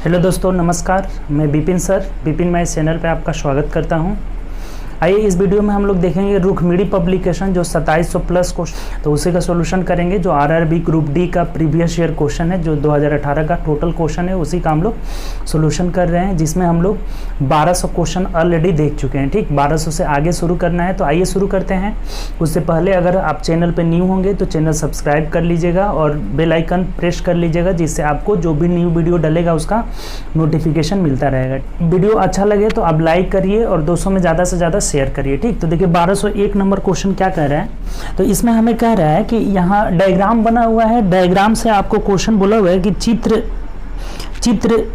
Hello दोस्तों, नमस्कार। मैं Bipin sir, Bipin my channel पे आपका स्वागत करता हूं। आइए इस वीडियो में हम लोग देखेंगे रुक्मिणी पब्लिकेशन जो 2700 प्लस क्वेश्चन, तो उसी का सॉल्यूशन करेंगे। जो आरआरबी ग्रुप डी का प्रीवियस ईयर क्वेश्चन है, जो 2018 का टोटल क्वेश्चन है, उसी का हम लोग सॉल्यूशन कर रहे हैं, जिसमें हम लोग 1200 क्वेश्चन ऑलरेडी देख चुके हैं। ठीक, 1200 से आगे शुरू करना है, तो आइए शुरू करते हैं। उससे पहले अगर आप चैनल पर न्यू होंगे तो चैनल सब्सक्राइब कर लीजिएगा और बेल आइकन प्रेस कर लीजिएगा, जिससे आपको जो भी न्यू वीडियो डलेगा उसका नोटिफिकेशन मिलता रहेगा। वीडियो अच्छा लगे तो आप लाइक करिए और दोस्तों में ज़्यादा से ज़्यादा शेयर करिए। ठीक, तो देखिए 1201 नंबर क्वेश्चन क्या कह रहा है, तो इसमें हमें कह रहा है कि यहाँ डायग्राम बना हुआ है। डायग्राम से आपको क्वेश्चन बोला हुआ है कि चित्र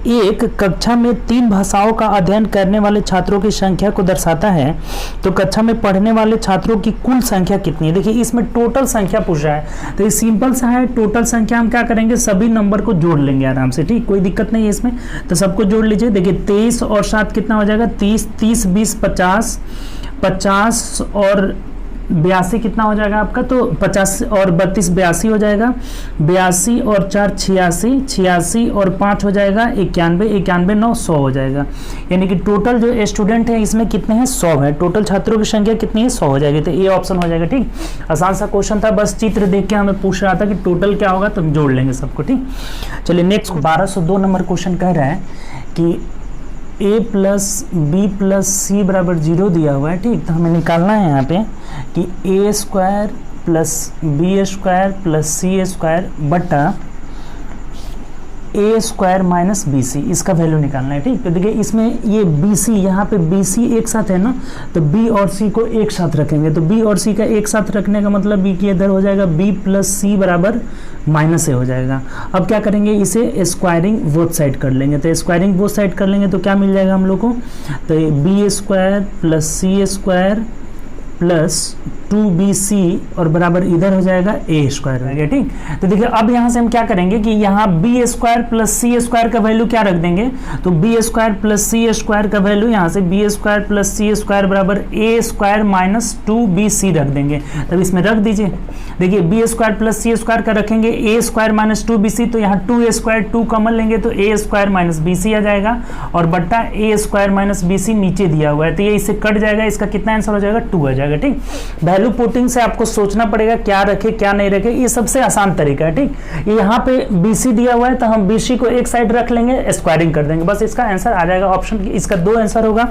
एक कक्षा में 3 भाषाओं का अध्ययन करने वाले छात्रों की संख्या को दर्शाता है, तो कक्षा में पढ़ने वाले छात्रों की कुल संख्या कितनी है। देखिए इसमें टोटल संख्या पूछ रहा है, तो ये सिंपल सा है। टोटल संख्या हम क्या करेंगे, सभी नंबर को जोड़ लेंगे आराम से। ठीक, कोई दिक्कत नहीं है इसमें, तो सबको जोड़ लीजिए। देखिए 23 और 7 कितना हो जाएगा, 30, 30 20 50, 50 और 82 कितना हो जाएगा आपका, तो 50 और 32 82 हो जाएगा। 82 और 4 86, 86 और 5 हो जाएगा 91, 91 9 100 हो जाएगा। यानी कि टोटल जो स्टूडेंट है इसमें कितने हैं, 100 है। टोटल छात्रों की संख्या कितनी है, 100 हो जाएगी। तो ये ऑप्शन हो जाएगा। ठीक, आसान सा क्वेश्चन था, बस चित्र देख के हमें पूछ रहा था कि टोटल क्या होगा, तो हम जोड़ लेंगे सबको। ठीक, चलिए नेक्स्ट 1202 नंबर क्वेश्चन कह रहा है कि a प्लस बी प्लस सी बराबर 0 दिया हुआ है। ठीक, तो हमें निकालना है यहाँ पे कि A square plus B square plus C square बटा A square minus B C, इसका वैल्यू निकालना है। ठीक, तो देखिए इसमें ये बी सी, यहाँ पे बी सी एक साथ है ना, तो बी और सी को एक साथ रखेंगे, तो बी और सी का एक साथ रखने का मतलब बी की इधर हो जाएगा बी प्लस सी बराबर माइनस ए हो जाएगा। अब क्या करेंगे, इसे स्क्वायरिंग बोथ साइड कर लेंगे, तो स्क्वायरिंग बोथ साइड कर लेंगे तो क्या मिल जाएगा हम लोग को, तो B square plus C square plus 2bc और बराबर इधर हो जाएगा a स्क्वायर हो गया। ठीक, तो देखिए अब यहाँ से हम क्या करेंगे कि यहाँ b square plus C square का वैल्यू क्या रख देंगे, तो b square plus C square का वैल्यू यहाँ से b square plus C square बराबर a स्क्वायर माइनस 2bc रख देंगे। तब इसमें रख दीजिए। देखिए b square plus C square का रखेंगे a स्क्वायर माइनस 2bc, तो यहाँ 2a स्क्वायर 2 कॉमन लेंगे तो a स्क्वायर माइनस bc आ जाएगा, और बट्टा a स्क्वायर माइनस bc नीचे दिया हुआ है, तो ये इससे कट जाएगा, इसका कितना आंसर हो जाएगा 2 आ जाएगा। ठीक, वैल्यू पुटिंग से आपको सोचना पड़ेगा क्या रखे क्या नहीं रखे, ये सबसे आसान तरीका है। ठीक, ये यहाँ पे BC दिया हुआ है तो हम BC को एक साइड रख लेंगे, स्क्वायरिंग कर देंगे, बस इसका आंसर आ जाएगा ऑप्शन। इसका 2 आंसर होगा,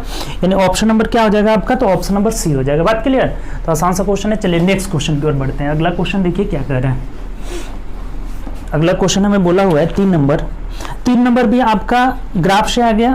यानी ऑप्शन नंबर क्या हो जाएगा आपका, तो ऑप्शन नंबर सी हो जाएगा। बात क्लियर, तो आसान सा क्वेश्चन है। चलिए नेक्स्ट क्वेश्चन की ओर बढ़ते हैं। अगला क्वेश्चन देखिए क्या कर रहे हैं। अगला क्वेश्चन हमें बोला हुआ है 3 नंबर भी आपका ग्राफ से आ गया,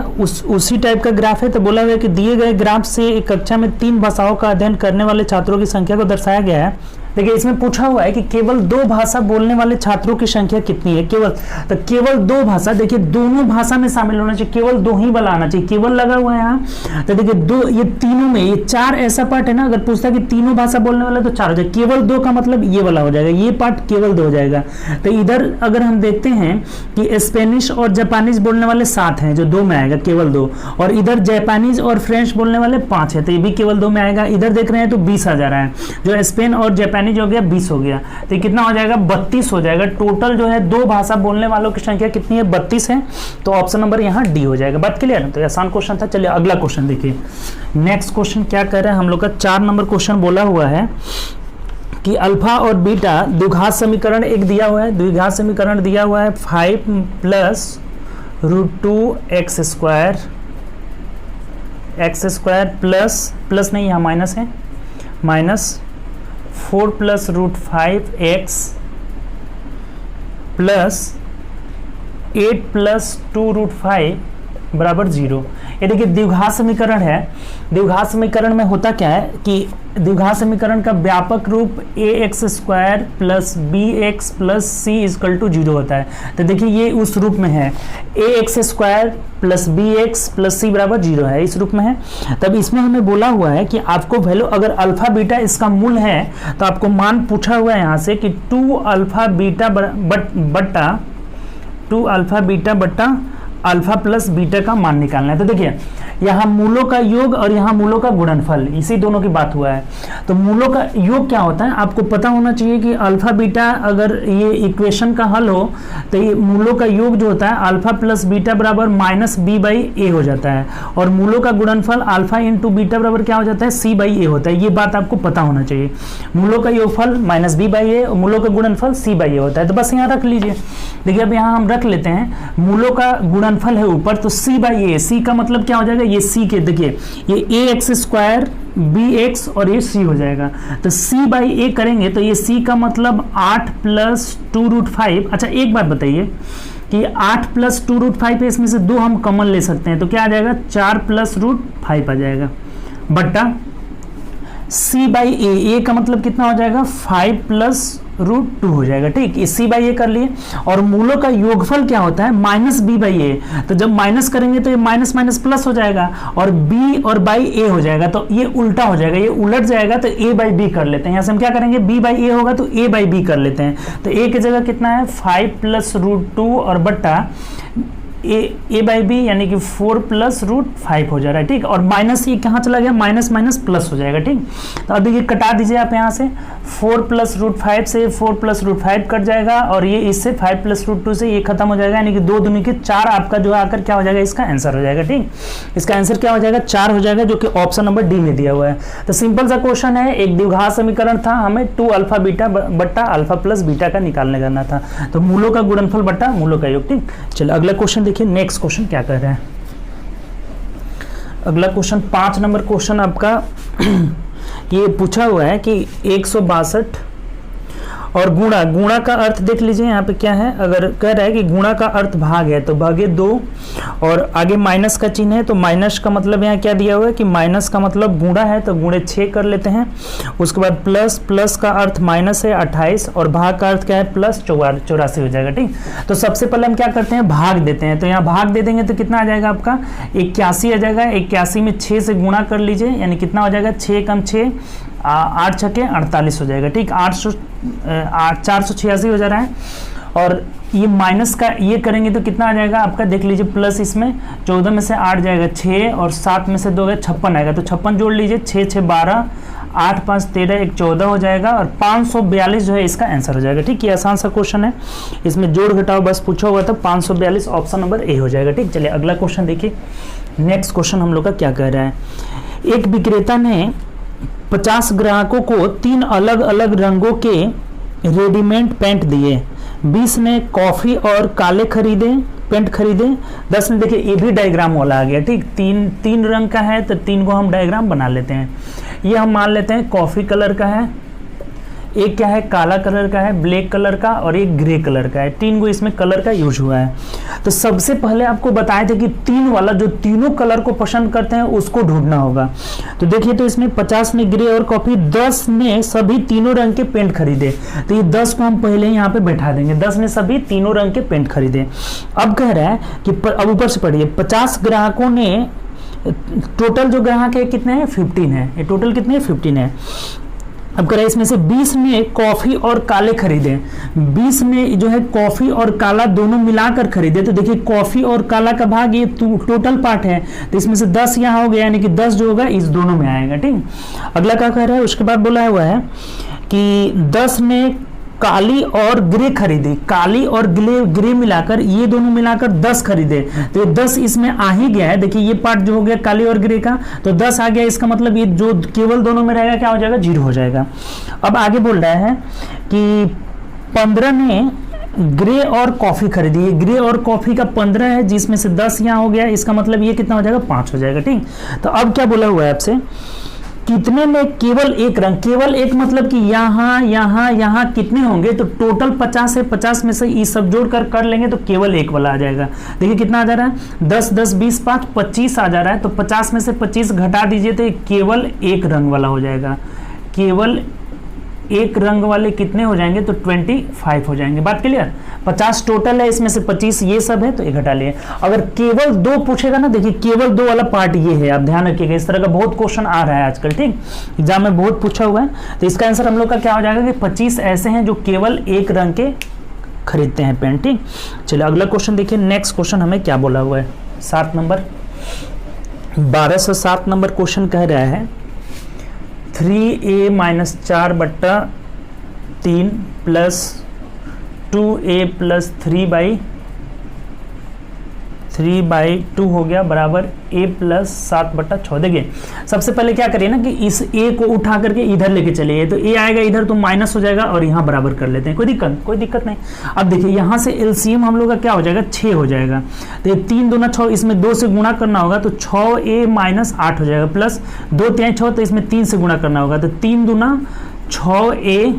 उसी टाइप का ग्राफ है। तो बोला हुआ है कि दिए गए ग्राफ से एक कक्षा में 3 भाषाओं का अध्ययन करने वाले छात्रों की संख्या को दर्शाया गया है। देखिए इसमें पूछा हुआ है कि केवल 2 भाषा बोलने वाले छात्रों की संख्या कितनी है, केवल, तो केवल 2 भाषा, देखिए दोनों भाषा में शामिल होना चाहिए, केवल 2 ही वाला आना चाहिए, केवल लगा हुआ है यहाँ। तो देखिए 2, ये तीनों में, ये 4 ऐसा पार्ट है ना, अगर पूछता है कि तीनों भाषा बोलने वाला तो 4 हो जाएगा, केवल 2 का मतलब ये वाला हो जाएगा, ये पार्ट केवल 2 हो जाएगा। तो इधर अगर हम देखते हैं कि स्पेनिश और जापानीज बोलने वाले 7 हैं, जो 2 में आएगा केवल 2, और इधर जापानीज और फ्रेंच बोलने वाले 5 है, तो ये भी केवल 2 में आएगा। इधर देख रहे हैं तो 20 आ जा रहा है, जो स्पेन और जापानीज हो गया 20 हो गया, तो कितना हो जाएगा 32 हो जाएगा। टोटल जो है 2 भाषा बोलने वालों की संख्या कितनी है, 32 है, तो ऑप्शन नंबर यहाँ डी हो जाएगा। बात क्लियर है, तो आसान क्वेश्चन था। चलिए अगला क्वेश्चन देखिए। नेक्स्ट क्वेश्चन क्या कह रहा है हम लोग का, 4 नंबर क्वेश्चन बोला हुआ है कि अल्फा और बीटा द्विघात समीकरण एक दिया हुआ है, द्विघात समीकरण दिया हुआ है 5 प्लस √2 एक्स स्क्वायर प्लस नहीं, यहाँ माइनस है, minus 4 plus √5 x plus 8 plus 2√5 बराबर 0। ये देखिए द्विघात समीकरण है। द्विघात समीकरण में होता क्या है कि द्विघात समीकरण का व्यापक रूप ax square plus bx plus c equal to 0 होता है। तो देखिए ये उस रूप में है, ax square plus bx plus c बराबर 0 है, इस रूप में है। तब इसमें हमें बोला हुआ है कि आपको वैल्यू, अगर अल्फा बीटा इसका मूल है तो आपको मान पूछा हुआ है यहाँ से कि 2 अल्फा बीटा बट्टा अल्फा प्लस बीटा का मान निकालना है। तो देखिए यहाँ मूलों का योग और यहाँ मूलों का गुणनफल, इसी दोनों की बात हुआ है। तो मूलों का योग क्या होता है आपको पता होना चाहिए कि अल्फा बीटा, अगर ये इक्वेशन का हल हो तो ये मूलों का योग जो होता है अल्फा प्लस बीटा बराबर माइनस बी बाई ए हो जाता है, और मूलों का गुणनफल अल्फा इंटू बीटा बराबर क्या हो जाता है, सी बाई ए होता है। ये बात आपको पता होना चाहिए। मूलों का योगफल माइनस बी बाई ए, मूलों का गुणनफल सी बाई ए होता है। तो बस यहाँ रख लीजिए। देखिए अब यहाँ हम रख लेते हैं, मूलों का गुणनफल है ऊपर, तो सी बाई ए, सी का मतलब क्या हो जाएगा, ये सी के देखिए ये ए एक्स स्क्वायर बी एक्स और ये सी हो जाएगा। तो सी बाई ए करेंगे तो ये सी का मतलब 8 प्लस 2√5। अच्छा एक बात बताइए कि 8 प्लस 2√5 है, इसमें से 2 हम कॉमन ले सकते हैं, तो क्या आ जाएगा 4 प्लस √5 आ जाएगा, बट्टा सी बाई ए का मतलब कितना हो जाएगा 5 प्लस √2 हो जाएगा। ठीक, ये सी बाई ए कर लिए। और मूलों का योगफल क्या होता है माइनस बी बाई ए, तो जब माइनस करेंगे तो ये माइनस माइनस प्लस हो जाएगा और बी और बाई ए हो जाएगा, तो ये उल्टा हो जाएगा, ये उलट जाएगा, तो ए बाई बी कर लेते हैं। यहाँ से हम क्या करेंगे, बी बाई ए होगा तो ए बाई बी कर लेते हैं। तो ए की जगह कितना है 5 प्लस √2 और बट्टा ए बाई बी यानी कि 4 प्लस √5 हो जा रहा है। ठीक, और माइनस ये कहाँ चला गया, माइनस माइनस प्लस हो जाएगा। ठीक, तो अब देखिए कटा दीजिए आप यहाँ से, 4 प्लस √5 से 4 प्लस √5 कट जाएगा, और ये इससे 5 प्लस √2 से ये खत्म हो जाएगा, यानी कि 2 दूनी के 4 आपका जो आकर क्या हो जाएगा, इसका आंसर हो जाएगा। ठीक, इसका आंसर क्या हो जाएगा 4 हो जाएगा, जो कि ऑप्शन नंबर डी में दिया हुआ है। तो सिंपल सा क्वेश्चन है, एक द्विघात समीकरण था, हमें 2 अल्फा बीटा बट्टा अल्फा प्लस बीटा का निकालने करना था। तो मूलों का गुणनफल बट्टा मूलों का योग। ठीक, चलिए अगला क्वेश्चन देखिए, नेक्स्ट क्वेश्चन क्या कर रहे हैं। अगला क्वेश्चन 5 नंबर क्वेश्चन आपका ये पूछा हुआ है कि 162 और गुणा का अर्थ देख लीजिए यहाँ पे क्या है। अगर कह रहा है कि गुणा का अर्थ भाग है तो भागे 2, और आगे माइनस का चिन्ह है, तो माइनस का मतलब यहाँ क्या दिया हुआ है कि माइनस का मतलब गुणा है, तो गुणे 6 कर लेते हैं। उसके बाद प्लस का अर्थ माइनस है 28, और भाग का अर्थ क्या है प्लस 84 हो जाएगा। ठीक, तो सबसे पहले हम क्या करते हैं, भाग देते हैं। तो यहाँ भाग दे देंगे तो कितना आ जाएगा आपका 81 आ जाएगा। 81 में 6 से गुणा कर लीजिए, यानी कितना हो जाएगा 6 कम 6 8 छके 48 हो जाएगा। ठीक, 486 हो जा रहा है। और ये माइनस का ये करेंगे तो कितना आ जाएगा आपका, देख लीजिए प्लस इसमें 14 में से 8 जाएगा 6, और 7 में से 2 गए 56 आएगा, तो 56 जोड़ लीजिए, 6 6 12 8 5 13 1 14 हो जाएगा, और 542 जो है इसका आंसर हो जाएगा। ठीक, ये आसान सा क्वेश्चन है, इसमें जोड़ घटाओ बस पूछा हुआ था, 542 ऑप्शन नंबर ए हो जाएगा। ठीक, चलिए अगला क्वेश्चन देखिए। नेक्स्ट क्वेश्चन हम लोग का क्या कह रहा है, एक विक्रेता ने 50 ग्राहकों को 3 अलग अलग रंगों के रेडीमेड पेंट दिए। 20 ने कॉफी और काले पेंट खरीदे। 10 ने, देखिए ये भी डायग्राम वाला आ गया। ठीक, तीन रंग का है तो 3 को हम डायग्राम बना लेते हैं। ये हम मान लेते हैं कॉफी कलर का है, एक क्या है काला कलर का है, ब्लैक कलर का, और एक ग्रे कलर का है। 3 को इसमें कलर का यूज हुआ है। तो सबसे पहले आपको बताए थे कि 3 वाला जो तीनों कलर को पसंद करते हैं उसको ढूंढना होगा। तो देखिए, तो इसमें 50 ने ग्रे और कॉफी, 10 ने सभी तीनों रंग के पेंट खरीदे। तो ये 10 को हम पहले यहाँ पे बैठा देंगे, 10 ने सभी तीनों रंग के पेंट खरीदे। अब कह रहा है कि अब ऊपर से पढ़िए, 50 ग्राहकों ने, टोटल जो ग्राहक है कितने हैं 15 है, ये टोटल कितने 15 है। अब करें इसमें से 20 ने कॉफी और काले खरीदे। 20 ने जो है कॉफी और काला दोनों मिलाकर खरीदे। तो देखिए कॉफी और काला का भाग ये टोटल पार्ट है, तो इसमें से 10 यहाँ हो गया, यानी कि 10 जो होगा इस दोनों में आएगा। ठीक, अगला क्या कह रहा है, उसके बाद बोला हुआ है कि 10 ने काली और ग्रे खरीदे। काली और ग्रे मिलाकर, ये दोनों मिलाकर 10 खरीदे। तो ये 10 इसमें आ ही गया है। देखिए ये पार्ट जो हो गया काली और ग्रे का, तो 10 आ गया। इसका मतलब ये जो केवल दोनों में रहेगा क्या हो जाएगा 0 हो जाएगा। अब आगे बोल रहा है कि 15 ने ग्रे और कॉफी खरीदी। ग्रे और कॉफी का 15 है, जिसमें से 10 यहाँ हो गया, इसका मतलब ये कितना हो जाएगा 5 हो जाएगा। ठीक, तो अब क्या बोला हुआ है आपसे, कितने में केवल एक रंग, केवल एक मतलब कि यहाँ यहाँ यहाँ कितने होंगे, तो टोटल 50 है, 50 में से ये सब जोड़ कर लेंगे तो केवल एक वाला आ जाएगा। देखिए कितना आ जा रहा है 10 10 20 5 25 आ जा रहा है। तो 50 में से 25 घटा दीजिए तो केवल एक रंग वाला हो जाएगा। केवल एक रंग वाले कितने हो जाएंगे, तो 25 हो जाएंगे। बात क्लियर, 50 टोटल है, इसमें से 25 ये सब है, तो ये घटा लिए। अगर केवल 2 पूछेगा ना, देखिए केवल 2 वाला पार्ट ये है, आप ध्यान रखिएगा, इस तरह का बहुत क्वेश्चन आ रहा है आजकल। ठीक, एग्जाम में बहुत पूछा हुआ है। तो इसका आंसर हम लोग का क्या हो जाएगा कि 25 ऐसे हैं जो केवल एक रंग के खरीदते हैं पेंट। ठीक, चलिए अगला क्वेश्चन देखिए। नेक्स्ट क्वेश्चन हमें क्या बोला हुआ है, 7 नंबर। 1207 नंबर क्वेश्चन कह रहा है 3a minus 4/3 plus 2a plus 3/2 हो गया बराबर a प्लस 7/6। देखिए सबसे पहले क्या करिए ना कि इस a को उठा करके इधर लेके चलिए, तो a आएगा इधर तो माइनस हो जाएगा और यहाँ बराबर कर लेते हैं, कोई दिक्कत नहीं। अब देखिए यहाँ से एलसीएम हम लोग का क्या हो जाएगा 6 हो जाएगा, तो ये 3 दूना 6, इसमें 2 से गुणा करना होगा तो 6a माइनस 8 हो जाएगा, प्लस 2 3 6 तो इसमें 3 से गुणा करना होगा तो 3 दूना 6a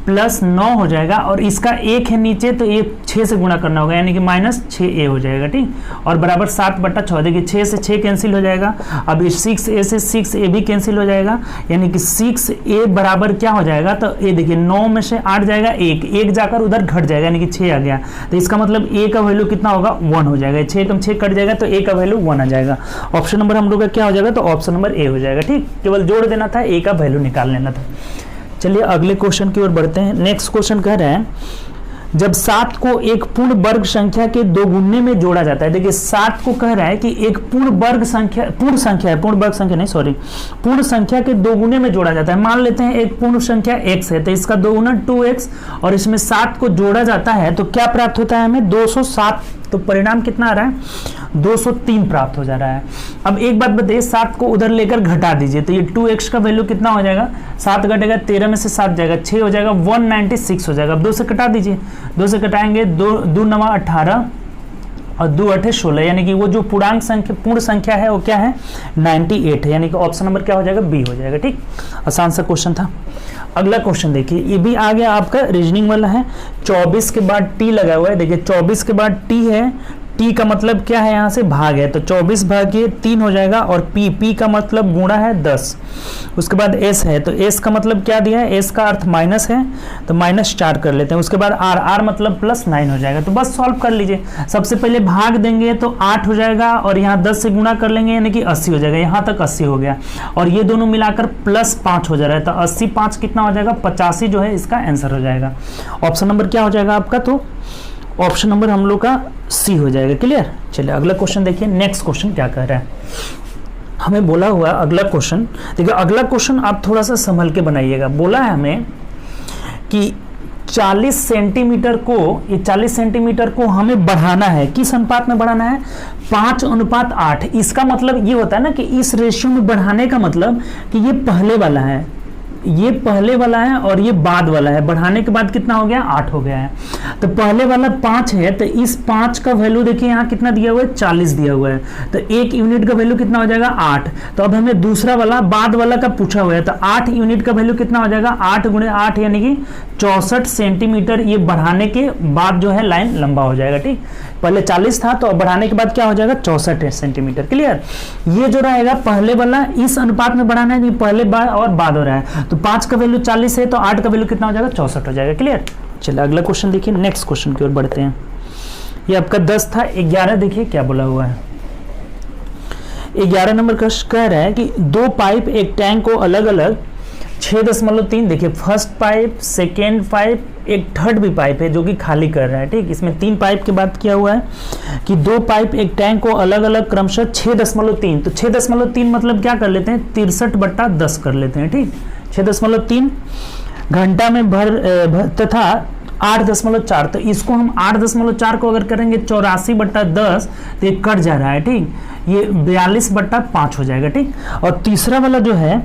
प्लस 9 हो जाएगा, और इसका 1 है नीचे तो ये 6 से गुणा करना होगा यानी कि माइनस 6a हो जाएगा, ठीक, और बराबर 7/6। देखिए 6 से 6 कैंसिल हो जाएगा, अब ये 6a से 6a भी कैंसिल हो जाएगा यानी कि 6a बराबर क्या हो जाएगा, तो ये देखिए 9 में से 8 जाएगा, 1 जाकर उधर घट जाएगा यानी कि 6 आ गया, तो इसका मतलब a का वैल्यू कितना होगा 1 हो जाएगा, 6 कम 6 कट जाएगा तो a का वैल्यू 1 आ जाएगा। ऑप्शन नंबर हम लोग का क्या हो जाएगा, तो ऑप्शन नंबर a हो जाएगा, ठीक, केवल जोड़ देना था, a का वैल्यू निकाल लेना था। चलिए अगले क्वेश्चन की ओर बढ़ते हैं। नेक्स्ट क्वेश्चन कह रहे हैं जब 7 को एक पूर्ण वर्ग संख्या के दोगुने में जोड़ा जाता है। देखिए 7 को कह रहा है कि एक पूर्ण संख्या के दोगुने में जोड़ा जाता है। मान लेते हैं एक पूर्ण संख्या x है तो इसका दोगुना 2x और इसमें 7 को जोड़ा जाता है तो क्या प्राप्त होता है हमें 207, तो परिणाम कितना आ रहा है 203 प्राप्त हो जा रहा है। अब एक बात बताइए 7 को उधर लेकर घटा दीजिए तो ये 2x का वैल्यू कितना हो जाएगा, 7 घटेगा 13 में से 7 जाएगा 6 हो जाएगा 196 हो जाएगा। अब 2 से कटा दीजिए, 2 से कटाएंगे 2 9 18 और 2 8 16 यानी कि वो जो पूर्ण संख्या है वो क्या है 98 है, यानी कि ऑप्शन नंबर क्या हो जाएगा बी हो जाएगा, ठीक, आसान सा क्वेश्चन था। अगला क्वेश्चन देखिए, ये भी आ गया आपका रीजनिंग वाला है। 24 के बाद टी लगा हुआ है, देखिए 24 के बाद टी है, टी का मतलब क्या है यहाँ से भाग है तो 24 भागे 3 हो जाएगा, और पी का मतलब गुणा है 10। उसके बाद एस है तो एस का मतलब क्या दिया है, एस का अर्थ माइनस है तो -4 कर लेते हैं। उसके बाद आर मतलब +9 हो जाएगा, तो बस सॉल्व कर लीजिए। सबसे पहले भाग देंगे तो 8 हो जाएगा और यहाँ 10 से गुणा कर लेंगे यानी कि 80 हो जाएगा, यहाँ तक 80 हो गया और ये दोनों मिलाकर +5 हो जा रहा है तो 80 5 कितना हो जाएगा 85 जो है इसका आंसर हो जाएगा। ऑप्शन नंबर क्या हो जाएगा आपका, तो ऑप्शन नंबर हम लोग का सी हो जाएगा। क्लियर। चलिए अगला क्वेश्चन देखिए, नेक्स्ट क्वेश्चन क्या कह रहा है। हमें बोला हुआ है अगला क्वेश्चन, देखिए अगला क्वेश्चन आप थोड़ा सा संभल के बनाइएगा। बोला है हमें कि 40 सेंटीमीटर को, ये 40 सेंटीमीटर को हमें बढ़ाना है, किस अनुपात में बढ़ाना है 5:8। इसका मतलब ये होता है ना कि इस रेशियो में बढ़ाने का मतलब कि ये पहले वाला है, ये पहले वाला है और ये बाद वाला है, बढ़ाने के बाद कितना हो गया 8 हो गया है। तो पहले वाला 5 है तो इस 5 का वैल्यू देखिए यहाँ कितना दिया हुआ है 40 दिया हुआ है, तो 1 यूनिट का वैल्यू कितना हो जाएगा 8। तो अब हमें दूसरा वाला बाद वाला का पूछा हुआ है तो 8 यूनिट का वैल्यू कितना हो जाएगा 8 × 8 यानी कि 64 सेंटीमीटर। ये बढ़ाने के बाद जो है लाइन लंबा हो जाएगा, ठीक, पहले 40 था तो बढ़ाने के बाद क्या हो जाएगा 64 सेंटीमीटर। क्लियर। ये जो रहेगा पहले वाला इस अनुपात में बढ़ाना है, पहले बार और बाद हो रहा है, तो 5 का वैल्यू 40 है तो 8 का वैल्यू कितना हो जाएगा 64 हो जाएगा। क्लियर। चलिए अगला क्वेश्चन देखिए, नेक्स्ट क्वेश्चन की ओर बढ़ते हैं। ये आपका 10 था, 11 देखिए क्या बोला हुआ है। 11 नंबर का कह रहा है कि 2 पाइप एक टैंक को अलग अलग 6.3, देखिए फर्स्ट पाइप, सेकेंड पाइप, एक थर्ड भी पाइप है जो कि खाली कर रहा है, ठीक। इसमें 3 पाइप की बात किया हुआ है कि 2 पाइप एक टैंक को अलग अलग क्रमशः 6.3, तो 6.3 मतलब क्या कर लेते हैं 63/10 कर लेते हैं, ठीक। 6.3 घंटा में भर तथा 8.4, तो इसको हम 8.4 को अगर करेंगे 84/10 तो ये कट जा रहा है, ठीक, ये 42/5 हो जाएगा, ठीक। और तीसरा वाला जो है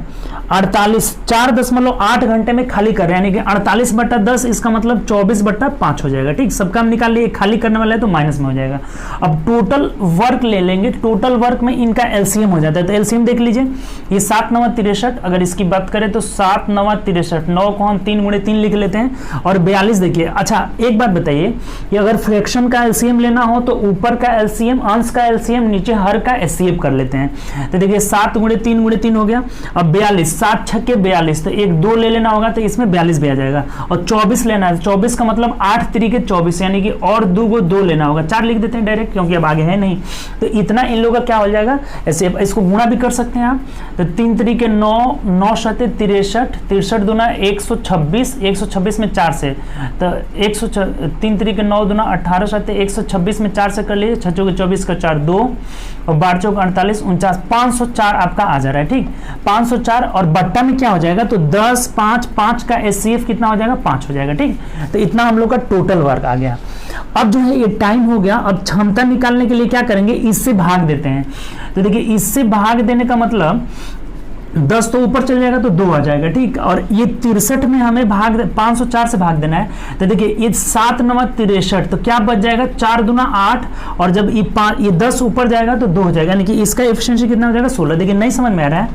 4.8 घंटे में खाली कर रहे हैं यानी कि 48/10, इसका मतलब 24/5 हो जाएगा, ठीक। सब काम निकाल लिए, खाली करने वाला है तो माइनस में हो जाएगा। अब टोटल वर्क ले लेंगे, टोटल वर्क में इनका एलसीएम हो जाता है, तो एलसीएम देख लीजिए, ये 7 9 63, अगर इसकी बात करें तो 7 9 63, 9 को हम 3 × 3 लिख लेते हैं और 42 देखिए। अच्छा एक बात बताइए, ये अगर फ्रैक्शन का एलसीएम लेना हो तो ऊपर का एलसीएम, अंश का एलसीएम, नीचे हर का एचसीएफ कर लेते हैं। तो देखिए 7 × 3 हो गया। अब 42, 7 छक्के 42, तो 1 2 ले लेना होगा तो इसमें 42 भी आ जाएगा। और 24 लेना है, 24 का मतलब 8 3 24 यानी कि और 2 लेना होगा, 4 लिख देते हैं डायरेक्ट क्योंकि अब आगे है नहीं। तो इतना इन लोगों का क्या हो जाएगा, ऐसे इसको गुणा भी कर सकते हैं आप। तो 3 3 9, 9 7 63, 63 दूना 126, 126 में 4 से, तो 3 3 9 दूना 18 7 126 में 4 से कर लीजिए, 6 24 का 4 2 और 12 चौक 48, 49, 504 आपका आ जा रहा है। ठीक, 504 और बट्टा में क्या हो जाएगा, तो 10, 5, 5 का एचसीएफ कितना हो जाएगा, 5 हो जाएगा। ठीक, तो इतना हम लोग का टोटल वर्क आ गया। अब जो है ये टाइम हो गया। अब क्षमता निकालने के लिए क्या करेंगे, इससे भाग देते हैं। तो देखिए इससे भाग देने का मतलब 10 तो ऊपर चल जाएगा तो 2 आ जाएगा। ठीक, और ये 63 में हमें 504 से भाग देना है। तो देखिए ये 7 9 63, तो क्या बच जाएगा, 4 दूना 8, और जब ये 10 ऊपर जाएगा तो 2 हो जाएगा, यानी कि इसका एफिशिएंसी कितना हो जाएगा, 16। देखिए नहीं समझ में आ रहा है,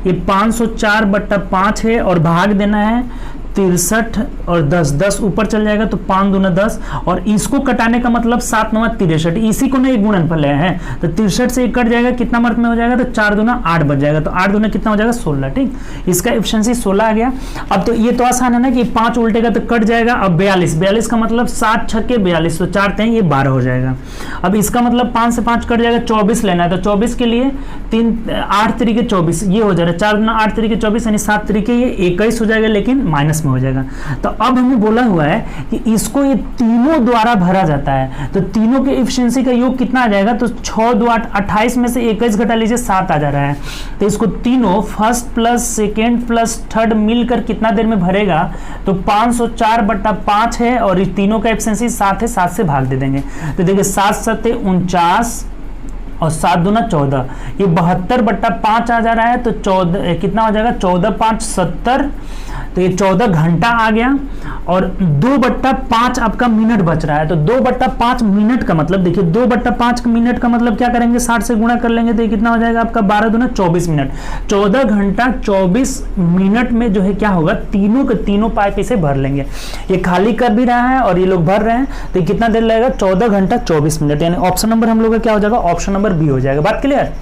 ये 504/5 है और भाग देना है 63 और 10 ऊपर चल जाएगा तो 5 दूना 10, और इसको कटाने का मतलब 7 9 63, इसी को नहीं गुणनफल ले हैं, तो 63 से कट जाएगा, कितना मर्द में हो जाएगा, तो 4 दूना 8 बच जाएगा, तो 8 दूना कितना हो जाएगा, 16। ठीक, इसका एफिशिएंसी 16 आ गया। अब तो ये तो आसान है ना कि 5 उल्टेगा तो कट जाएगा। अब 42 का मतलब 7 छक्के 42, तो 4 3 ये 12 हो जाएगा। अब इसका मतलब 5 से 5 कट जाएगा, 24 लेना है, तो 24 के लिए 8 तरीके 24 ये हो जाएगा, 4 दूना 8 तरीके 24, यानी 7 तरीके ये 21 हो जाएगा, लेकिन माइनस में हो जाएगा। तो अब हमें बोला हुआ है कि इसको ये तीनों द्वारा भरा जाता है, तो तीनों के एफिशिएंसी का योग कितना आ जाएगा, तो 6 2 8, 28 में से 21 घटा लीजिए 7 आ जा रहा है। तो इसको तीनों first plus second plus third मिलकर कितना देर में भरेगा, तो 504/5 है, और इस तीनों का एफिशिएंसी 7 है, 7 से भाग दे देंगे। तो देखिए 7 7 49 और 7 दूना 14, ये 72/5 आ जा रहा है, तो 14 कितना हो जाएगा, 14 5 70, तो ये 14 घंटा आ गया। और 2/5 आपका मिनट बच रहा है, तो 2/5 मिनट का मतलब देखिए 2/5 मिनट का मतलब क्या करेंगे, 60 से गुणा कर लेंगे, तो ये कितना हो जाएगा आपका 12 दूना 24 मिनट। 14 घंटा 24 मिनट में जो है क्या होगा, तीनों के तीनों पाइप इसे भर लेंगे। ये खाली कर भी रहा है और ये लोग भर रहे हैं, तो ये कितना देर लगेगा, 14 घंटा 24 मिनट, यानी ऑप्शन नंबर हम लोग का क्या हो जाएगा, ऑप्शन नंबर बी हो जाएगा। बात क्लियर।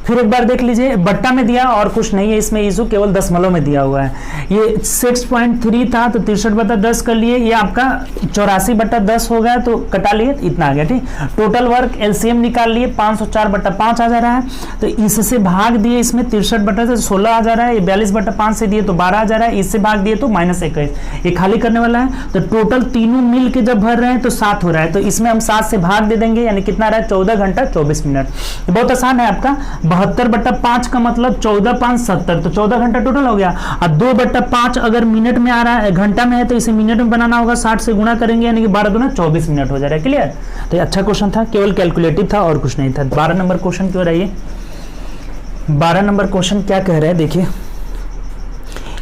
फिर एक बार देख लीजिए, बट्टा में दिया और कुछ नहीं है इसमें इशू, केवल दशमलव में दिया हुआ है। ये 6.3 था तो 63/10 कर लिए, ये आपका 84/10 हो गया, तो कटा लिए, इतना आ गया। ठीक, टोटल वर्क एलसीएम निकाल लिए, 504/5 आ जा रहा है, तो इससे भाग दिए, इसमें 63 से 16 आ जा रहा है, ये 42/5 से दिए तो 12 आ जा रहा है, इससे भाग दिए तो -21, ये खाली करने वाला है। तो टोटल तीनों मिल के जब भर रहे हैं तो 7 हो रहा है, तो इसमें हम 7 से भाग दे देंगे, यानी कितना रहा है, 14 घंटा 24 मिनट। बहुत आसान है आपका। 72/5 का मतलब 14 5 70, तो 14 घंटा टोटल हो गया। और 2/5 अगर मिनट में आ रहा है, घंटा में है, तो इसे मिनट में बनाना होगा, 60 से गुणा करेंगे, यानी कि 12 दूना 24 मिनट हो जा रहा है। क्लियर। तो अच्छा क्वेश्चन था, केवल कैलकुलेटिव था और कुछ नहीं था। 12 नंबर क्वेश्चन क्यों रही है, 12 नंबर क्वेश्चन क्या कह रहे हैं देखिए,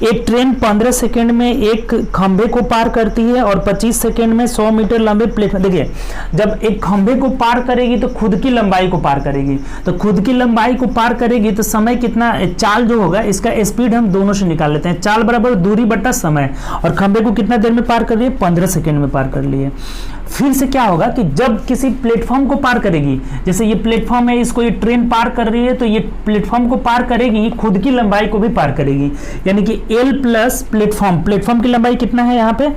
एक ट्रेन 15 सेकंड में एक खंभे को पार करती है और 25 सेकंड में 100 मीटर लंबे प्लेटफॉर्म। देखिए जब एक खंभे को पार करेगी तो खुद की लंबाई को पार करेगी, तो खुद की लंबाई को पार करेगी तो समय कितना, चाल जो होगा इसका स्पीड हम दोनों से निकाल लेते हैं, चाल बराबर दूरी बटा समय, और खंभे को कितना देर में पार कर रही है, 15 सेकंड में पार कर लिए। फिर से क्या होगा कि जब किसी प्लेटफॉर्म को पार करेगी, जैसे ये प्लेटफॉर्म है, इसको ये ट्रेन पार कर रही है, तो ये प्लेटफॉर्म को पार करेगी, खुद की लंबाई को भी पार करेगी, यानी कि L प्लस प्लेटफॉर्म की लंबाई कितना है यहाँ पे,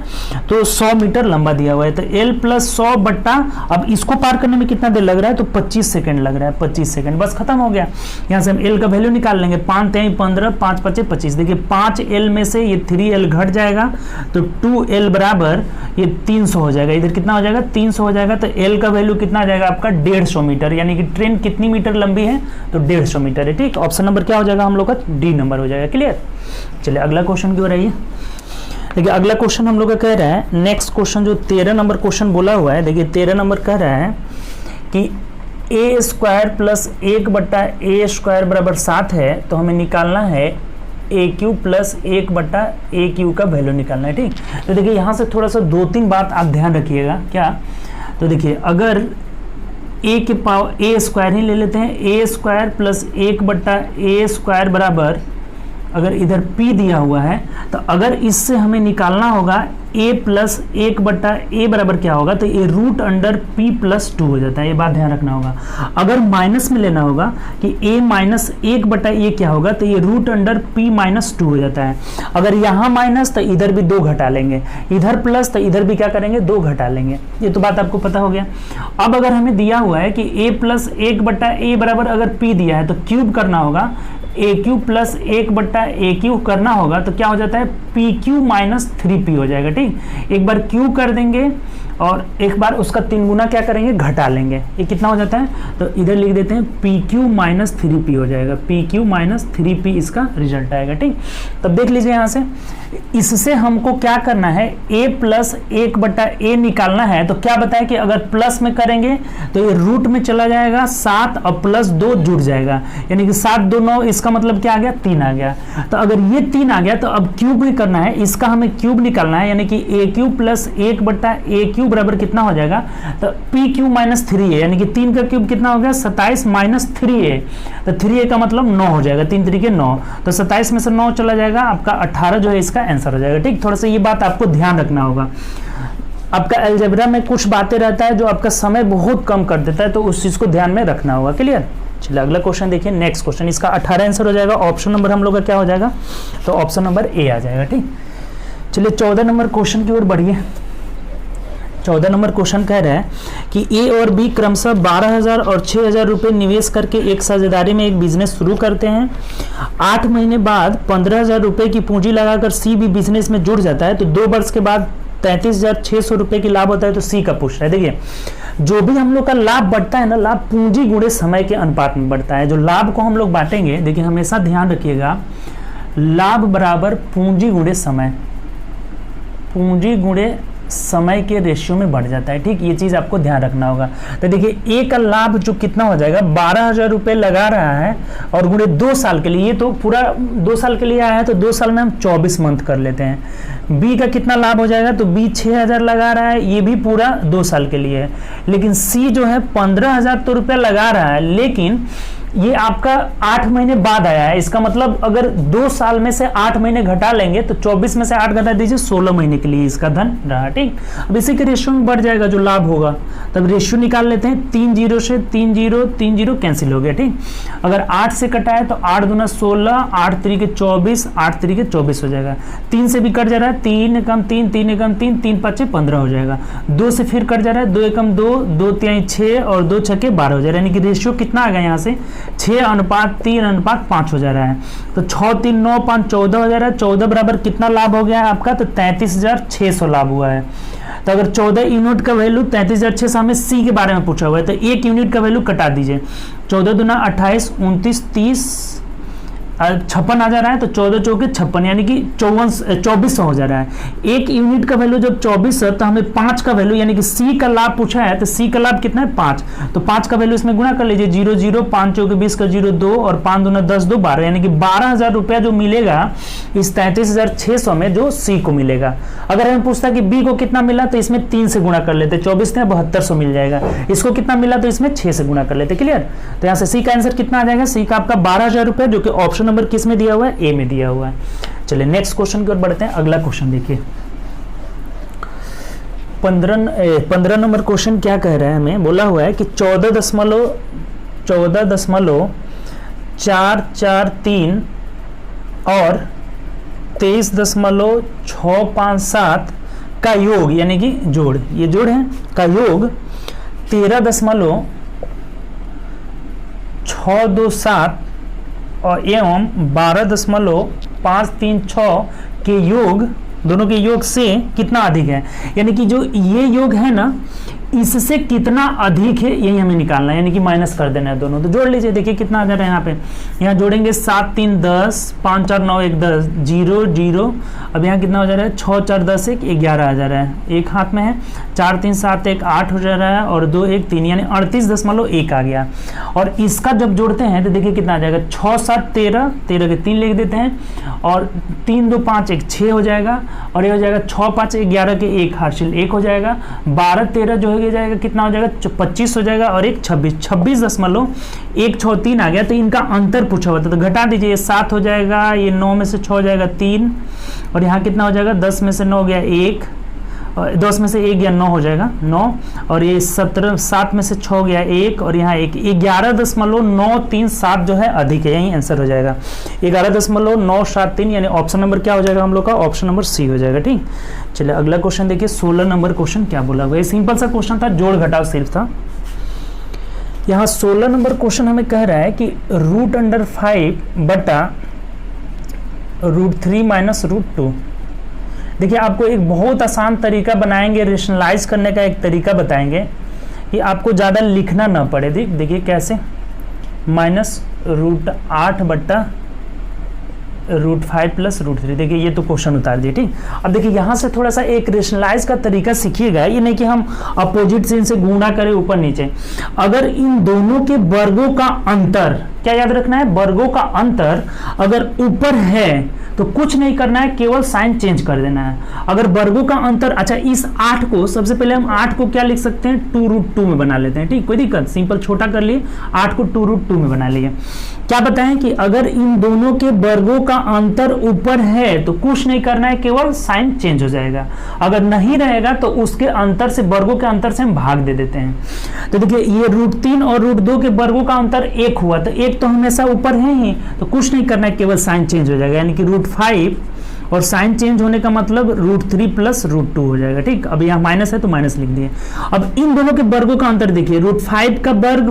तो 100 मीटर लंबा दिया हुआ है, तो L प्लस 100 बट्टा, अब इसको पार करने में कितना देर लग रहा है, तो 25 सेकंड लग रहा है, 25 सेकंड, बस खत्म हो गया। यहाँ से हम L का वैल्यू निकाल लेंगे, 5 3 15, 5 5 25, देखिए 5L में से ये 3L घट जाएगा, तो 2L बराबर ये 300 हो जाएगा, इधर कितना हो जाएगा, 300 हो जाएगा, तो L का वैल्यू कितना आ जाएगा आपका 150 मीटर, यानी कि ट्रेन कितनी मीटर लंबी है, तो 150 मीटर है। ठीक, ऑप्शन नंबर क्या हो जाएगा हम लोग का, डी नंबर हो जाएगा। क्लियर। चलिए अगला क्वेश्चन क्यों रही है, देखिए अगला क्वेश्चन हम लोग का कह रहा है, नेक्स्ट क्वेश्चन जो 13 नंबर क्वेश्चन बोला हुआ है, देखिए 13 नंबर कह रहा है कि a स्क्वायर प्लस 1/a² बराबर 7 है, तो हमें निकालना है AQ प्लस 1/AQ का वैल्यू निकालना है। ठीक, तो देखिए यहाँ से थोड़ा सा 2-3 बात आप ध्यान रखिएगा। क्या, तो देखिए अगर a के पावर a स्क्वायर ही ले लेते हैं, a स्क्वायर प्लस 1/a² बराबर, अगर इधर p दिया हुआ है, तो अगर इससे हमें निकालना होगा a प्लस 1/a बराबर क्या होगा, तो ये रूट अंडर p प्लस 2 हो जाता है, ये बात ध्यान रखना होगा। अगर माइनस में लेना होगा कि a माइनस 1/a क्या होगा, तो ये रूट अंडर p माइनस 2 हो जाता है। अगर यहाँ माइनस तो इधर भी 2 घटा लेंगे, इधर प्लस तो इधर भी क्या करेंगे, 2 घटा लेंगे, ये तो बात आपको पता हो गया। अब अगर हमें दिया हुआ है कि a प्लस 1/a बराबर अगर p दिया है, तो क्यूब करना होगा, AQ प्लस 1/AQ करना होगा, तो क्या हो जाता है PQ माइनस 3P हो जाएगा। ठीक, एक बार Q कर देंगे और एक बार उसका 3 गुना क्या करेंगे, घटा लेंगे। ये कितना हो जाता है, तो इधर लिख देते हैं PQ माइनस 3P हो जाएगा, PQ माइनस 3P इसका रिजल्ट आएगा। ठीक, तब देख लीजिए यहाँ से, इससे हमको क्या करना है, a प्लस 1/a निकालना है। तो क्या बताया कि अगर प्लस में करेंगे तो ये रूट में चला जाएगा 7 और प्लस 2 जुड़ जाएगा, यानी कि 7 2 9, इसका मतलब क्या आ गया, 3 आ गया। तो अगर ये 3 आ गया तो अब क्यूब भी करना है, इसका हमें क्यूब निकालना है, यानी कि a³ प्लस 1/a³ बराबर कितना हो जाएगा, तो PQ माइनस 3a, यानी कि 3 का क्यूब कितना हो गया, 27 माइनस 3a। तो 3a का मतलब 9 हो जाएगा, 3 तरीके 9, तो 27 में से 9 चला जाएगा, आपका 18 जो है इसका आंसर हो जाएगा। ठीक, थोड़ा सा ये बात आपको ध्यान रखना होगा। आपका अलजेब्रा में कुछ बातें रहता है जो आपका समय बहुत कम कर देता है, तो उस चीज को ध्यान में रखना होगा। क्लियर। चलिए अगला क्वेश्चन देखिए, नेक्स्ट क्वेश्चन, इसका 18 आंसर हो जाएगा। ऑप्शन नंबर हम लोग का क्या हो जाएगा, तो ऑप्शन नंबर ए आ जाएगा। ठीक, चलिए 14 नंबर क्वेश्चन की ओर बढ़िए। 14 नंबर क्वेश्चन कह रहा है कि ए और बी क्रमशः 12,000 और 6,000 रुपये निवेश करके एक साझेदारी में एक बिजनेस शुरू करते हैं। 8 महीने बाद 15,000 रुपये की पूंजी लगाकर सी भी बिजनेस में जुड़ जाता है, तो 2 वर्ष के बाद 33,600 रुपये की लाभ होता है। तो सी का पूछ रहा है। देखिए, जो भी हम लोग का लाभ बढ़ता है ना, लाभ पूंजी गुणे समय के अनुपात में बढ़ता है। जो लाभ को हम लोग बांटेंगे, देखिए हमेशा ध्यान रखिएगा, लाभ बराबर पूंजी गुणे समय, पूंजी गुणे समय के रेशियो में बढ़ जाता है। ठीक, ये चीज आपको ध्यान रखना होगा। तो देखिए ए का लाभ जो कितना हो जाएगा, 12,000 रुपये लगा रहा है और गुणे 2 साल के लिए, ये तो पूरा 2 साल के लिए आया है, तो 2 साल में हम 24 मंथ कर लेते हैं। बी का कितना लाभ हो जाएगा, तो बी 6,000 लगा रहा है, ये भी पूरा 2 साल के लिए है। लेकिन सी जो है 15,000 तो रुपया लगा रहा है, लेकिन ये आपका 8 महीने बाद आया है। इसका मतलब अगर 2 साल में से 8 महीने घटा लेंगे तो 24 में से 8 घटा दीजिए, 16 महीने के लिए इसका धन रहा। ठीक, अब इसी के रेशियो में बढ़ जाएगा जो लाभ होगा, तब रेशियो निकाल लेते हैं। 3 0 से 3 0 3 0 कैंसिल हो गया। ठीक, अगर 8 से कटा है तो 8 दूना 16, 8 3 24, 8 3 24 हो जाएगा। 3 से भी कट जा रहा है, 3 एकम 3, 3 एकम 3, 3 5 15 हो जाएगा। 2 से फिर कट जा रहा है, 2 एकम 2, 2 3 6 और 2 6 12 हो जाएगा, यानी कि रेशियो कितना आ गया यहाँ से, 6:3:5 हो जा रहा है। तो 6 3 9 5 14 हो जा रहा है। 14 बराबर कितना लाभ हो गया है आपका, तो 33,600 लाभ हुआ है। तो अगर 14 यूनिट का वैल्यू 33,600, हमें सी के बारे में पूछा हुआ है, तो 1 यूनिट का वैल्यू कटा दीजिए। 14 दूना 28, 29, 30, 56 आ जा रहा है, तो 14 चौके 56, यानी कि 2400 हो जा रहा है। 1 यूनिट का वैल्यू जब 24 है, तो हमें 5 का वैल्यू, यानी कि सी का लाभ पूछा है, तो सी का लाभ कितना है, 5, तो 5 का वैल्यू इसमें गुणा कर लीजिए। 0 0 5 चौके 20 का 0 2 और 5 दूना 10 2 12, यानी कि 12,000 रुपया जो मिलेगा इस 33,600 में, जो सी को मिलेगा। अगर हमें पूछता कि बी को कितना मिला, तो इसमें 3 से गुणा कर लेते, 24 ने 7200 मिल जाएगा। इसको कितना मिला, तो इसमें 6 से गुणा कर लेते। क्लियर। तो यहाँ से सी का आंसर कितना आ जाएगा, सी का आपका 12,000 रुपया, जो कि ऑप्शन नंबर किस में दिया हुआ है, ए में दिया हुआ है। चलिए नेक्स्ट क्वेश्चन की ओर बढ़ते हैं। अगला क्वेश्चन देखिए, 15 नंबर क्वेश्चन क्या कह रहा है, हमें बोला हुआ है कि 14.443 और 23.657 का योग, यानी कि जोड़, ये जोड़ है का योग 13.627 और एवं 12.536 के योग, दोनों के योग से कितना अधिक है, यानी कि जो ये योग है ना, इससे कितना अधिक है, यही हमें निकालना है, यानी कि माइनस कर देना है दोनों। तो जोड़ लीजिए, देखिए कितना आ जा रहा है यहाँ पे। यहाँ जोड़ेंगे 7 3 10, 5 4 9 1 10, 0 0। अब यहाँ कितना हो जा रहा है, 6 4 10 1 11 आ जा रहा है, एक हाथ में है। 4 3 7 1 8 हो जा रहा है, और 2 1 3, यानी 38.1 आ गया। और इसका जब जोड़ते हैं तो देखिए कितना आ जाएगा, 6 7 13, 13 के 3 लिख देते हैं, और 3 2 5 1 6 हो जाएगा, और ये हो जाएगा 6 5 11 के 1 हासिल 1 हो जाएगा। 12 13 जो हो जाएगा, कितना हो जाएगा, 25 हो जाएगा, और एक 26.163 आ गया। तो इनका अंतर पूछा हुआ था, तो घटा दीजिए, ये 7 हो जाएगा, ये 9 में से 6 हो जाएगा 3, और यहाँ कितना हो जाएगा, 10 में से 9 हो गया 1, 10 में से 1 गया 9 हो जाएगा 9, और ये 7 में से 6 गया 1, और यहाँ 1, 11.937 जो है अधिक है, यही आंसर हो जाएगा 11.973, यानी ऑप्शन नंबर क्या हो जाएगा हम लोग का, ऑप्शन नंबर सी हो जाएगा। ठीक, चलिए अगला क्वेश्चन देखिए, 16 नंबर क्वेश्चन क्या बोला हुआ है। सिंपल सा क्वेश्चन था, जोड़ घटाव सिर्फ था। यहाँ 16 नंबर क्वेश्चन हमें कह रहा है कि √5/√3 - √2, देखिए आपको एक बहुत आसान तरीका बनाएंगे, रेशनलाइज करने का एक तरीका बताएंगे कि आपको ज़्यादा लिखना ना पड़े। देखिए कैसे, -√8/√5 + √3। देखिए ये तो क्वेश्चन उतार दिए, ठीक। अब देखिए यहाँ से थोड़ा सा एक रेशनलाइज का तरीका सीखिएगा, ये नहीं कि हम अपोजिट से इनसे गुणा करें ऊपर नीचे। अगर इन दोनों के वर्गों का अंतर, क्या याद रखना है, वर्गों का अंतर अगर ऊपर है तो कुछ नहीं करना है, केवल साइन चेंज कर देना है। अगर वर्गों का अंतर, अच्छा इस 8 को, सबसे पहले हम 8 को क्या लिख सकते हैं, 2√2 में बना लेते हैं, ठीक, कोई दिक्कत, सिंपल छोटा कर लिए, 8 को 2√2 में बना लिए। क्या बताएं कि अगर इन दोनों के वर्गों का अंतर ऊपर है तो कुछ नहीं करना है, केवल साइन चेंज हो जाएगा। अगर नहीं रहेगा तो उसके अंतर से, वर्गों के अंतर से हम भाग दे देते हैं। तो देखिए ये √3 और √2 के वर्गों का अंतर 1 हुआ, तो 1 तो हमेशा ऊपर है ही, तो कुछ नहीं करना है, केवल साइन चेंज हो जाएगा, यानी कि √5 और साइन चेंज होने का मतलब √3 + √2 हो जाएगा, ठीक। अब यहाँ माइनस है तो माइनस लिख दिए। अब इन दोनों के वर्गों का अंतर देखिए, √5 का वर्ग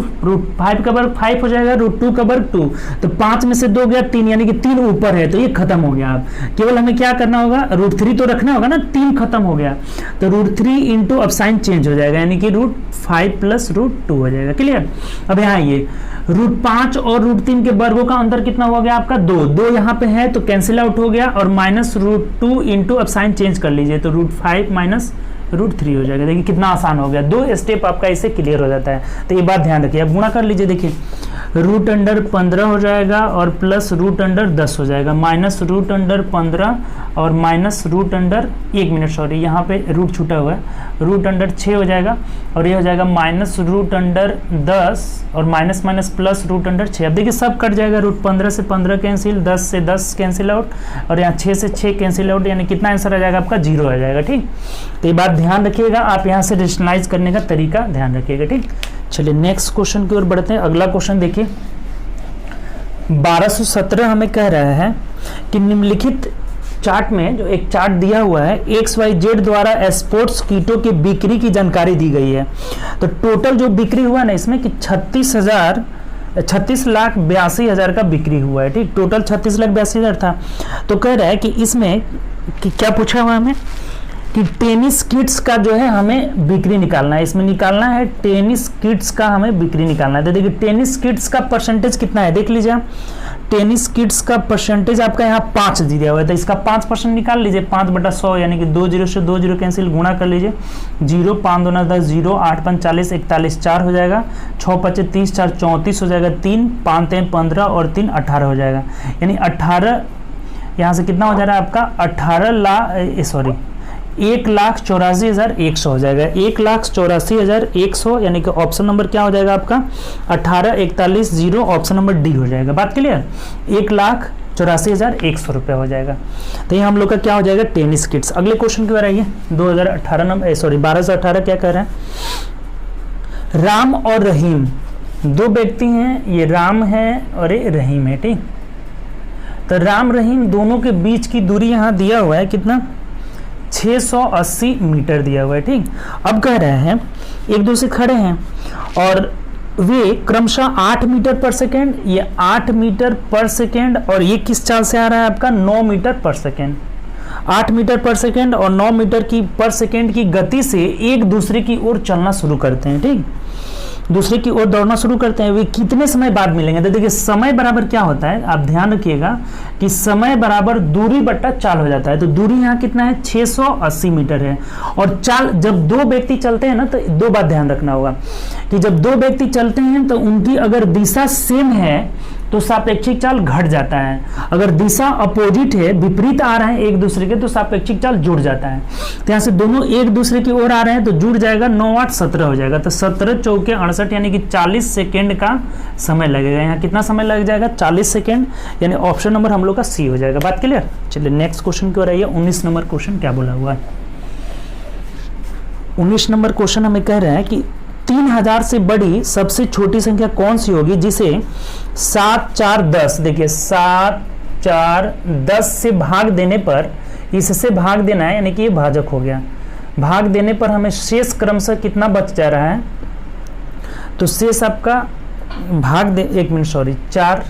5 हो जाएगा, √2 का वर्ग 2, तो 5 में से 2 गया 3, यानी कि 3 ऊपर है, तो ये खत्म हो गया। अब केवल हमें क्या करना होगा, √3 तो रखना होगा ना, 3 खत्म हो गया, तो √3 इंटू, अब साइन चेंज हो जाएगा, यानी कि √5 + √2 हो जाएगा, क्लियर। अब यहाँ ये √5 और √3 के वर्गों का अंतर कितना हो गया आपका, 2 यहाँ पे है तो कैंसिल आउट हो गया, और -√2 इंटू, अब साइन चेंज कर लीजिए, तो √5 - √3 हो जाएगा। देखिए कितना आसान हो गया, 2 स्टेप आपका इससे क्लियर हो जाता है। तो ये बात ध्यान रखिए। अब गुणा कर लीजिए, देखिए √15 हो जाएगा और प्लस √10 हो जाएगा, -√15 और -1 मिनट, सॉरी यहाँ पे रूट छूटा हुआ है, √6 हो जाएगा, और ये हो जाएगा -√10 और माइनस प्लस √6। अब देखिए सब कट जाएगा, √15 से 15 कैंसिल, 10 से 10 कैंसिल आउट, और यहाँ 6 से 6 कैंसिल आउट, यानी कितना आंसर आ जाएगा आपका, 0 आ जाएगा, ठीक। तो ये बात ध्यान रखिएगा, आप यहाँ से रेशनलाइज करने का तरीका ध्यान रखिएगा, ठीक। चलिए नेक्स्ट क्वेश्चन की ओर बढ़ते हैं। अगला क्वेश्चन देखिए, 1217 हमें कह रहा है कि निम्नलिखित चार्ट में, जो एक चार्ट दिया हुआ है, XYZ द्वारा स्पोर्ट्स किटों की बिक्री की जानकारी दी गई है। तो टोटल जो बिक्री हुआ ना इसमें कि 36,82,000 का बिक्री हुआ है, ठीक। टोटल 36,82,000 था। तो कह रहा है कि इसमें कि क्या पूछा हुआ हमें कि टेनिस किट्स का जो है हमें बिक्री निकालना है, इसमें निकालना है टेनिस किट्स का हमें बिक्री निकालना है। तो देखिए टेनिस किट्स का परसेंटेज कितना है, देख लीजिए आप, टेनिस किट्स का परसेंटेज आपका यहाँ 5 दिया हुआ है, तो इसका 5% निकाल लीजिए, 5/100, यानी कि 2 0 से 2 0 कैंसिल, गुणा कर लीजिए, 0 5 2 10 0 8 5 40 41 4 हो जाएगा, 6 5 30 4 34 हो जाएगा, 3 5 3 15 और 3 18 हो जाएगा, यानी 18, यहाँ से कितना हो जा रहा है आपका 1,84,100 हो जाएगा, 1,84,100, यानी कि ऑप्शन नंबर क्या हो जाएगा आपका 18,41,0, ऑप्शन नंबर डी हो जाएगा। बात क्लियर, 1,84,100 रुपया हो जाएगा। तो ये हम लोग का क्या हो जाएगा, टेनिस किट्स। अगले क्वेश्चन की बार आइए, 1218 क्या कह रहे हैं, राम और रहीम 2 व्यक्ति हैं, ये राम है और ये रहीम है, ठीक। तो राम रहीम दोनों के बीच की दूरी यहाँ दिया हुआ है, कितना, 680 मीटर दिया हुआ है, ठीक। अब कह रहे हैं एक दूसरे खड़े हैं और वे क्रमशः 8 मीटर पर सेकेंड, ये 8 मीटर पर सेकेंड, और ये किस चाल से आ रहा है आपका 9 मीटर पर सेकेंड। 8 मीटर पर सेकेंड और 9 मीटर की पर सेकेंड की गति से एक दूसरे की ओर चलना शुरू करते हैं, ठीक, दूसरे की ओर दौड़ना शुरू करते हैं। वे कितने समय बाद मिलेंगे, तो देखिए समय बराबर क्या होता है, आप ध्यान रखिएगा कि समय बराबर दूरी बट्टा चाल हो जाता है। तो दूरी यहाँ कितना है, 680 मीटर है, और चाल, जब 2 व्यक्ति चलते हैं ना, तो 2 बात ध्यान रखना होगा कि जब 2 व्यक्ति चलते हैं तो उनकी अगर दिशा सेम है तो सापेक्षिक चाल घट जाता है, अगर दिशा अपोजिट है, विपरीत आ रहे हैं एक दूसरे के, तो सापेक्षिक चाल जुड़ जाता है। तो यहाँ से दोनों एक दूसरे की ओर आ रहे हैं तो जुड़ जाएगा, 9 8 17 हो जाएगा, तो 17 चौके 68, यानी कि 40 सेकेंड का समय लगेगा। यहाँ कितना समय लग जाएगा, 40 सेकेंड, यानी ऑप्शन नंबर हम लोग का सी हो जाएगा। बात क्लियर। चलिए नेक्स्ट क्वेश्चन की ओर आइए, 19 नंबर क्वेश्चन क्या बोला हुआ है। 19 नंबर क्वेश्चन हमें कह रहे हैं कि 3000 से बड़ी सबसे छोटी संख्या कौन सी होगी जिसे 7 4 10, देखिए 7 4 10 से भाग देने पर, इससे भाग देना है, यानी कि ये भाजक हो गया, भाग देने पर हमें शेष क्रमशः कितना बच जा रहा है, तो शेष आपका भाग दे, 1 मिनट सॉरी, 4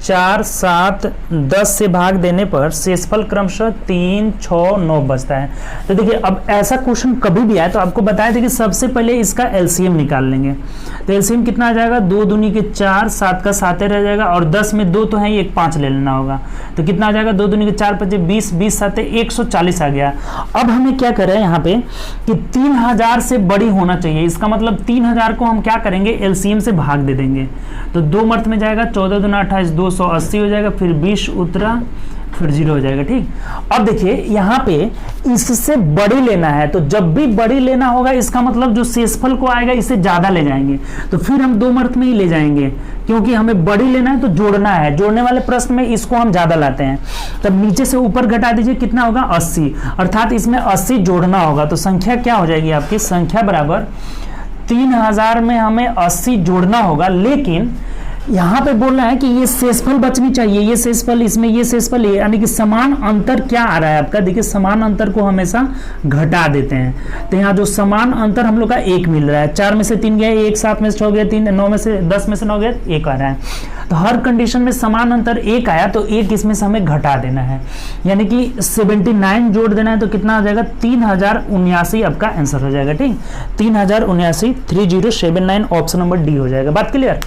4, 7, 10 से भाग देने पर शेषफल क्रमशः 3, 6, 9 बचता है। तो देखिए अब ऐसा क्वेश्चन कभी भी आए तो आपको बताया था कि सबसे पहले इसका एलसीएम निकाल लेंगे। तो एलसीएम कितना आ जाएगा, 2 दूनी के 4, 7 का 7 रह जाएगा और 10 में 2 तो है, एक 5 ले लेना होगा। तो कितना आ जाएगा, 2 दूनी के 4, 5, 20, 20 7 140 आ गया। अब हमें क्या करें यहाँ पे कि 3000 से बड़ी होना चाहिए। इसका मतलब 3000 को हम क्या करेंगे, एलसीएम से भाग दे देंगे। तो 2 मर्थ में जाएगा, 14 दूना 28, 280 हो जाएगा, फिर 20 उतरा, फिर 0 हो जाएगा। ठीक, अब देखिए यहाँ पे इससे बड़ी लेना है, तो जब भी बड़ी लेना होगा इसका मतलब जो शेषफल को आएगा इससे ज्यादा ले जाएंगे। तो फिर हम 2 मर्थ में ही ले जाएंगे, क्योंकि हमें बड़ी लेना है तो जोड़ना है। जोड़ने वाले प्रश्न में इसको हम ज्यादा लाते हैं। तब नीचे से ऊपर घटा दीजिए, कितना होगा 80, अर्थात इसमें 80 जोड़ना होगा। तो संख्या क्या हो जाएगी आपकी, संख्या बराबर 3000 में हमें 80 जोड़ना होगा। लेकिन यहाँ पे बोल रहा है कि ये शेषफल बचनी चाहिए, ये शेषफल इसमें, ये शेषफल, ये यानी कि समान अंतर क्या आ रहा है आपका, देखिए समान अंतर को हमेशा घटा देते हैं। तो यहाँ जो समान अंतर हम लोग का 1 मिल रहा है, 4 में से 3 गया 1, 7 में से 6 गया 3, 9 में से 10 में से 9 गया 1 आ रहा है। तो हर कंडीशन में समान अंतर 1 आया तो 1 इसमें से हमें घटा देना है, यानी कि 79 जोड़ देना है। तो कितना आ जाएगा, 3079 आपका आंसर हो जाएगा। ठीक, 3079, 3079 ऑप्शन नंबर डी हो जाएगा। बात क्लियर।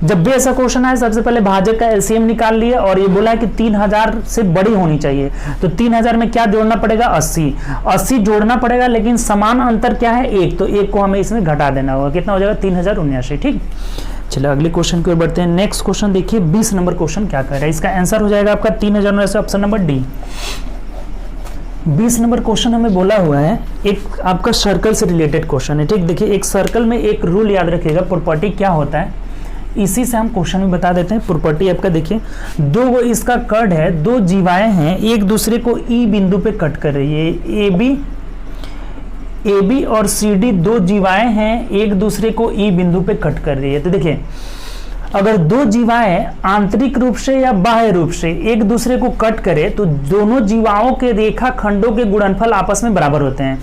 जब भी ऐसा क्वेश्चन आए सबसे पहले भाजक का एलसीएम निकाल लिए और ये बोला है कि 3000 से बड़ी होनी चाहिए। तो 3000 में क्या जोड़ना पड़ेगा, 80 जोड़ना पड़ेगा, लेकिन समान अंतर क्या है 1, तो 1 को हमें इसमें घटा देना होगा। कितना हो जाएगा, 3079। ठीक, चलिए अगले क्वेश्चन की ओर बढ़ते हैं। नेक्स्ट क्वेश्चन देखिए, 20 नंबर क्वेश्चन क्या कर रहा है। इसका आंसर हो जाएगा आपका 3079 option number D. 20 number question हमें बोला हुआ है, एक आपका सर्कल से रिलेटेड क्वेश्चन है। ठीक, देखिए एक सर्कल में एक रूल याद रखिएगा, प्रॉपर्टी क्या होता है, इसी से हम क्वेश्चन में बता देते हैं। प्रॉपर्टी आपका देखिए, 2 इसका कट है, 2 जीवाएं हैं, एक दूसरे को ई बिंदु पे कट कर रही है। ए बी और सी डी 2 जीवाएं हैं, एक दूसरे को ई बिंदु पे कट कर रही है। तो देखिए अगर 2 जीवाएं आंतरिक रूप से या बाह्य रूप से एक दूसरे को कट करे तो दोनों जीवाओं के रेखा खंडों के गुणनफल आपस में बराबर होते हैं।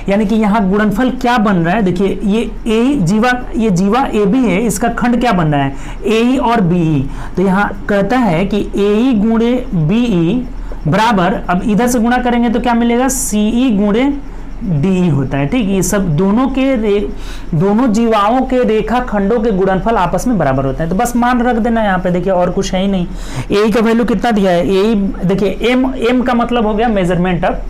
यानी कि यहाँ गुणनफल क्या बन रहा है, देखिए ये जीवा ए बी है, इसका खंड क्या बन रहा है, ए ई और बी ई। तो यहाँ कहता है कि ए ई गुणे बी ई बराबर, अब इधर से गुणा करेंगे तो क्या मिलेगा, सी ई गुणे डी होता है। ठीक, ये सब दोनों जीवाओं के रेखा खंडों के गुणनफल आपस में बराबर होते हैं। तो बस मान रख देना यहाँ पे, देखिए और कुछ है ही नहीं। ए का वैल्यू कितना दिया है, ए देखिए एम का मतलब हो गया मेजरमेंट ऑफ,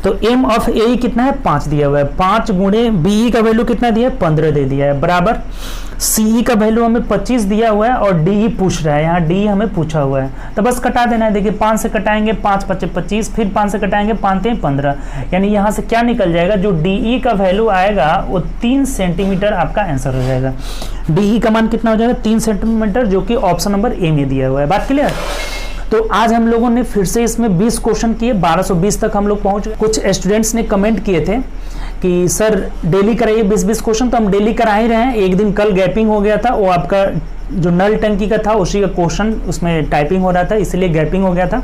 तो एम ऑफ ए कितना है 5 दिया हुआ है, 5 गुणे बी का वैल्यू कितना दिया है 15 दे दिया है, बराबर सी का वैल्यू हमें 25 दिया हुआ है और डी पूछ रहा है, यहाँ डी हमें पूछा हुआ है। तो बस कटा देना है, देखिए 5 से कटाएंगे 5 5 25, फिर 5 से कटाएंगे 5 3 15, यानी यहाँ से क्या निकल जाएगा, जो डी का वैल्यू आएगा वो 3 सेंटीमीटर आपका आंसर हो जाएगा। डी का मान कितना हो जाएगा 3 सेंटीमीटर, जो कि ऑप्शन नंबर ए में दिया हुआ है। बात क्लियर। तो आज हम लोगों ने फिर से इसमें 20 क्वेश्चन किए, 1220 तक हम लोग पहुंच गए। कुछ स्टूडेंट्स ने कमेंट किए थे कि सर डेली कराइए 20-20 क्वेश्चन, तो हम डेली करा ही रहे हैं। एक दिन कल गैपिंग हो गया था, वो आपका जो नल टंकी का था उसी का क्वेश्चन उसमें टाइपिंग हो रहा था, इसलिए गैपिंग हो गया था।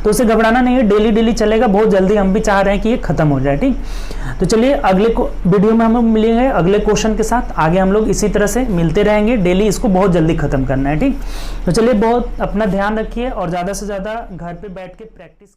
तो उसे घबराना नहीं है, डेली चलेगा, बहुत जल्दी हम भी चाह रहे हैं कि ये खत्म हो जाए। ठीक, तो चलिए अगले वीडियो में हम लोग मिलेंगे अगले क्वेश्चन के साथ। आगे हम लोग इसी तरह से मिलते रहेंगे डेली, इसको बहुत जल्दी खत्म करना है। ठीक, तो चलिए बहुत अपना ध्यान रखिए और ज़्यादा से ज़्यादा घर पे बैठ के प्रैक्टिस